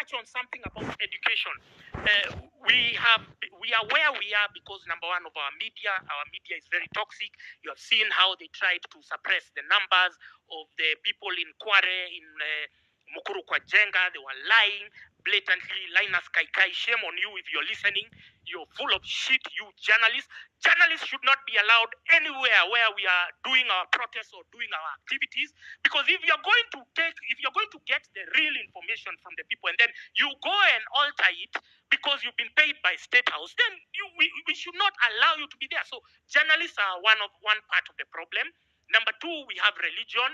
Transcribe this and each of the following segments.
touch on something about education. We are where we are because number one of our media is very toxic. You have seen how they tried to suppress the numbers of the people in Kware, in Mukuru kwa Jenga. They were lying blatantly. Linus Kaikai, shame on you if you're listening. You're full of shit, you journalists. Journalists should not be allowed anywhere where we are doing our protests or doing our activities. Because if you're going to get the real information from the people and then you go and alter it because you've been paid by State House, then we should not allow you to be there. So journalists are one part of the problem. Number two, we have religion.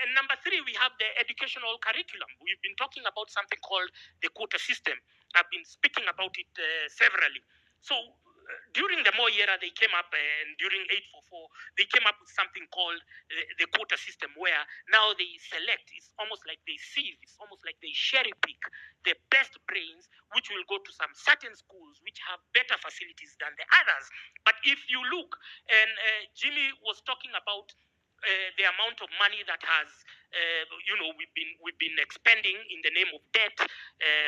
And number three, we have the educational curriculum. We've been talking about something called the quota system. I've been speaking about it severally. So during the Moi era, they came up, and during 844, they came up with something called the quota system, where now they select. It's almost like they sieve. It's almost like they cherry pick the best brains, which will go to some certain schools which have better facilities than the others. But if you look, and Jimmy was talking about the amount of money that has, we've been expending in the name of debt.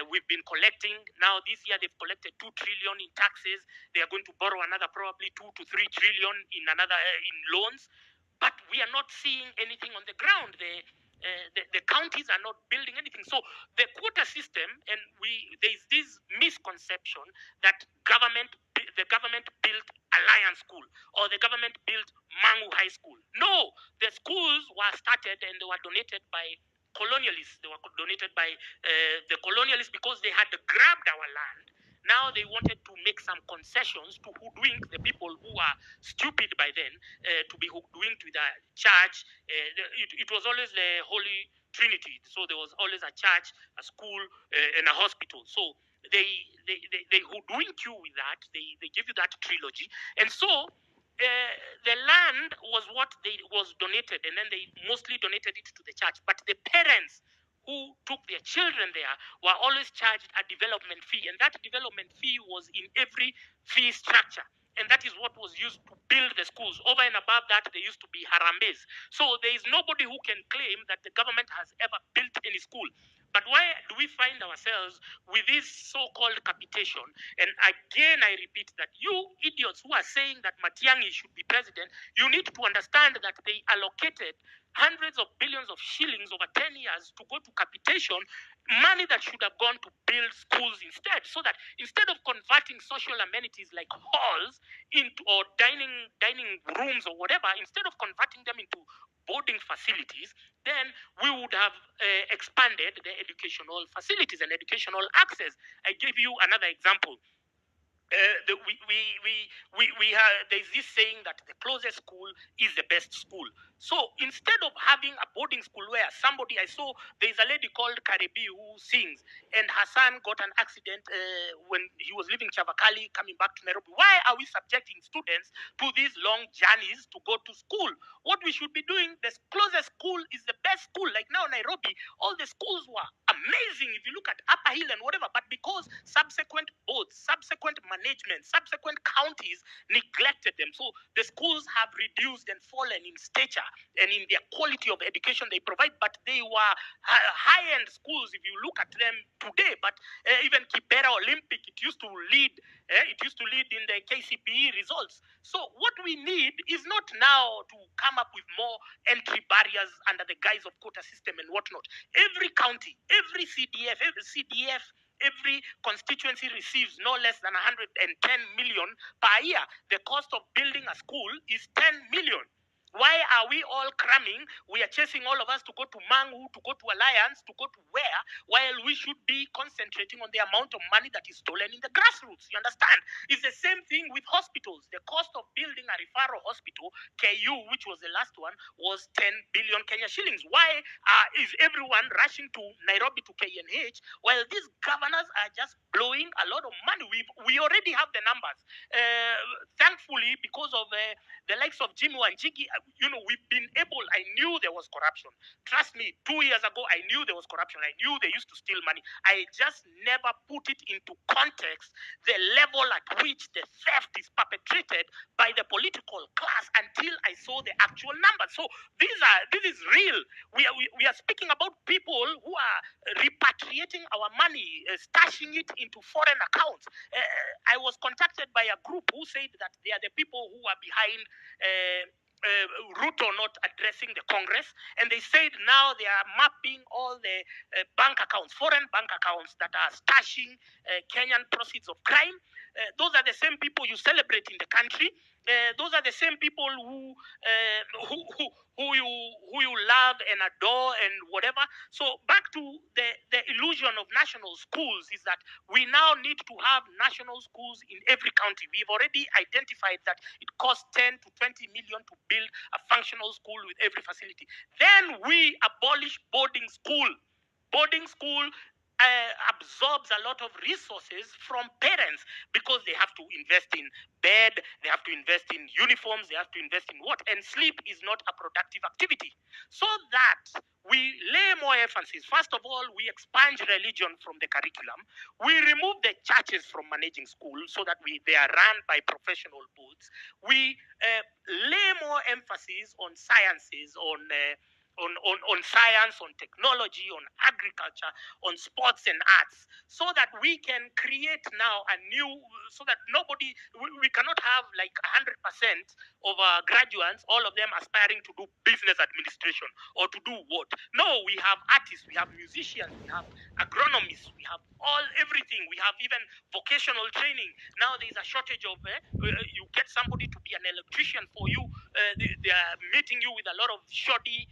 We've been collecting. Now this year they've collected 2 trillion in taxes. They are going to borrow another probably 2 to 3 trillion in in loans. But we are not seeing anything on the ground. The counties are not building anything. So the quota system, and there's this misconception that the government built Alliance School or the government built Mangu High School. No, the schools were started and they were donated by colonialists. They were donated by the colonialists because they had grabbed our land. Now they wanted to make some concessions to hoodwink the people who are stupid by then, to be hoodwinked with a church. It was always the Holy Trinity. So there was always a church, a school, and a hospital. So they hoodwink you with that. They give you that trilogy. And so the land was what was donated, and then they mostly donated it to the church. But the parents who took their children there were always charged a development fee, and that development fee was in every fee structure. And that is what was used to build the schools. Over and above that, there used to be harambes. So there is nobody who can claim that the government has ever built any school. But why do we find ourselves with this so-called capitation? And again, I repeat that you idiots who are saying that Matiang'i should be president, you need to understand that they allocated hundreds of billions of shillings over 10 years to go to capitation, money that should have gone to build schools instead, so that instead of converting social amenities like halls into or dining rooms or whatever, instead of converting them into boarding facilities, then we would have expanded the educational facilities and educational access. I give you another example. There's this saying that the closest school is the best school. So instead of having a boarding school where I saw there's a lady called Karibi who sings, and her son got an accident when he was leaving Chavakali coming back to Nairobi. Why are we subjecting students to these long journeys to go to school? What we should be doing, the closest school is the best school. Like now Nairobi, all the schools were amazing if you look at Upper Hill and whatever, but because subsequent boards, subsequent management, subsequent counties neglected them. So the schools have reduced and fallen in stature and in their quality of education they provide, but they were high-end schools if you look at them today. But even Kibera Olympic, it used to lead in the KCPE results. So what we need is not now to come up with more entry barriers under the guise of quota system and whatnot. Every county, every CDF, every constituency receives no less than 110 million per year. The cost of building a school is 10 million. Why are we all cramming? We are chasing all of us to go to Mangu, to go to Alliance, to go to where, while we should be concentrating on the amount of money that is stolen in the grassroots. You understand? It's the same thing with hospitals. The cost of building a referral hospital, KU, which was the last one, was 10 billion Kenya shillings. Why is everyone rushing to Nairobi to KNH, while these governors are just blowing a lot of money? We already have the numbers. Thankfully, because of the likes of Jimmy Wanjigi, we've been able, I knew there was corruption. Trust me, 2 years ago, I knew there was corruption. I knew they used to steal money. I just never put it into context, the level at which the theft is perpetrated by the political class until I saw the actual numbers. So this is real. We are speaking about people who are repatriating our money, stashing it into foreign accounts. I was contacted by a group who said that they are the people who are behind Ruto not addressing the Congress, and they said now they are mapping all the bank accounts, foreign bank accounts that are stashing Kenyan proceeds of crime. Those are the same people you celebrate in the country. Those are the same people who you love and adore and whatever. So back to the illusion of national schools is that we now need to have national schools in every county. We've already identified that it costs 10 to 20 million to build a functional school with every facility. Then we abolish boarding school. Boarding school absorbs a lot of resources from parents because they have to invest in bed, they have to invest in uniforms, they have to invest in what? And sleep is not a productive activity. So that we lay more emphasis. First of all, we expunge religion from the curriculum. We remove the churches from managing schools so that they are run by professional boards. We lay more emphasis on sciences, on science, on technology, on agriculture, on sports and arts, so that we can create now a new, so that we cannot have like 100% of our graduates, all of them aspiring to do business administration or to do what? No, we have artists, we have musicians, we have agronomists, we have everything. We have even vocational training. Now there is a shortage of, you get somebody to be an electrician for you, they are meeting you with a lot of shoddy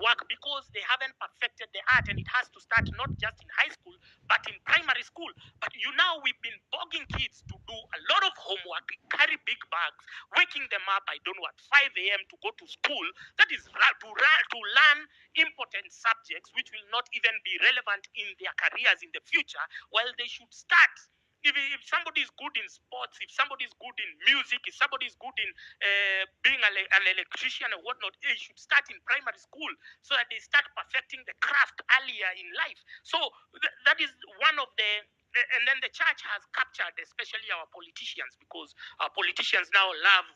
work because they haven't perfected the art, and it has to start not just in high school but in primary school. But we've been bugging kids to do a lot of homework, carry big bags, waking them up, I don't know, at 5 a.m. to go to school. That is to learn important subjects which will not even be relevant in their careers in the future, while they should start. If somebody is good in sports, if somebody is good in music, if somebody is good in being an electrician or whatnot, they should start in primary school so that they start perfecting the craft earlier in life. So that is one of the, and then the church has captured especially our politicians, because our politicians now love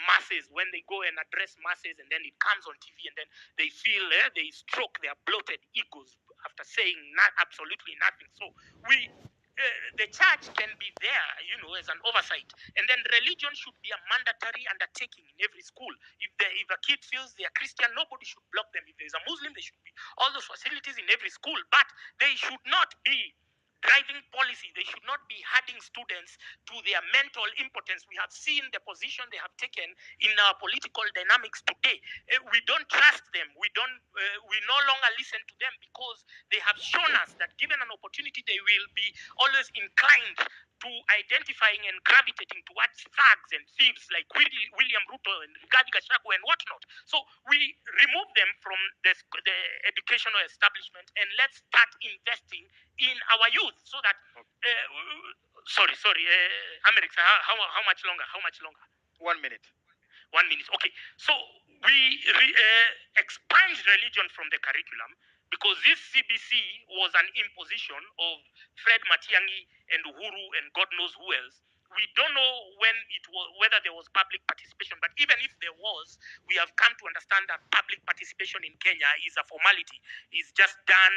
masses. When they go and address masses and then it comes on TV and then they feel they stroke their bloated egos after saying absolutely nothing. So the church can be there, as an oversight. And then religion should be a mandatory undertaking in every school. If a kid feels they are Christian, nobody should block them. If there's a Muslim, there should be all those facilities in every school. But they should not be driving policy. They should not be herding students to their mental impotence. We have seen the position they have taken in our political dynamics today. We don't trust them. We no longer listen to them because they have shown us that given an opportunity, they will be always inclined to identifying and gravitating towards thugs and thieves like William Ruto and Rigathi Gachagua and whatnot. So we remove them from the educational establishment and let's start investing in our youth so that America, how much longer? 1 minute. 1 minute. Okay. So we expunge religion from the curriculum because this CBC was an imposition of Fred Matiang'i and Uhuru and God knows who else. We don't know whether there was public participation, but even if there was, we have come to understand that public participation in Kenya is a formality. It's just done,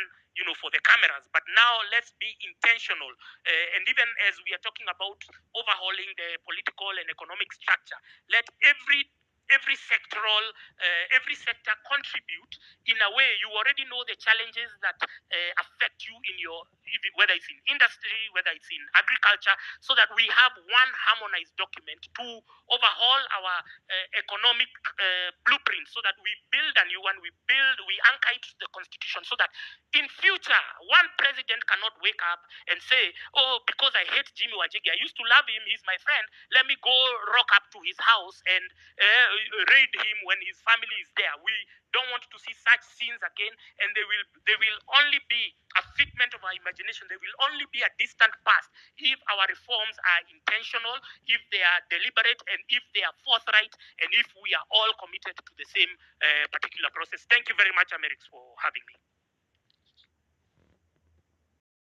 for the cameras. But now let's be intentional. And even as we are talking about overhauling the political and economic structure, let every sector contribute in a way. You already know the challenges that affect you in whether it's in industry, whether it's in agriculture, so that we have one harmonized document to overhaul our economic blueprint, so that we build a new one, we anchor it to the constitution, so that in future, one president cannot wake up and say, oh, because I hate Jimmy Wanjigi, I used to love him, he's my friend, let me go rock up to his house and raid him when his family is there. We don't want to see such scenes again, and they will only be a figment of our imagination. They will only be a distant past if our reforms are intentional, if they are deliberate, and if they are forthright, and if we are all committed to the same particular process. Thank you very much, Amerix, for having me.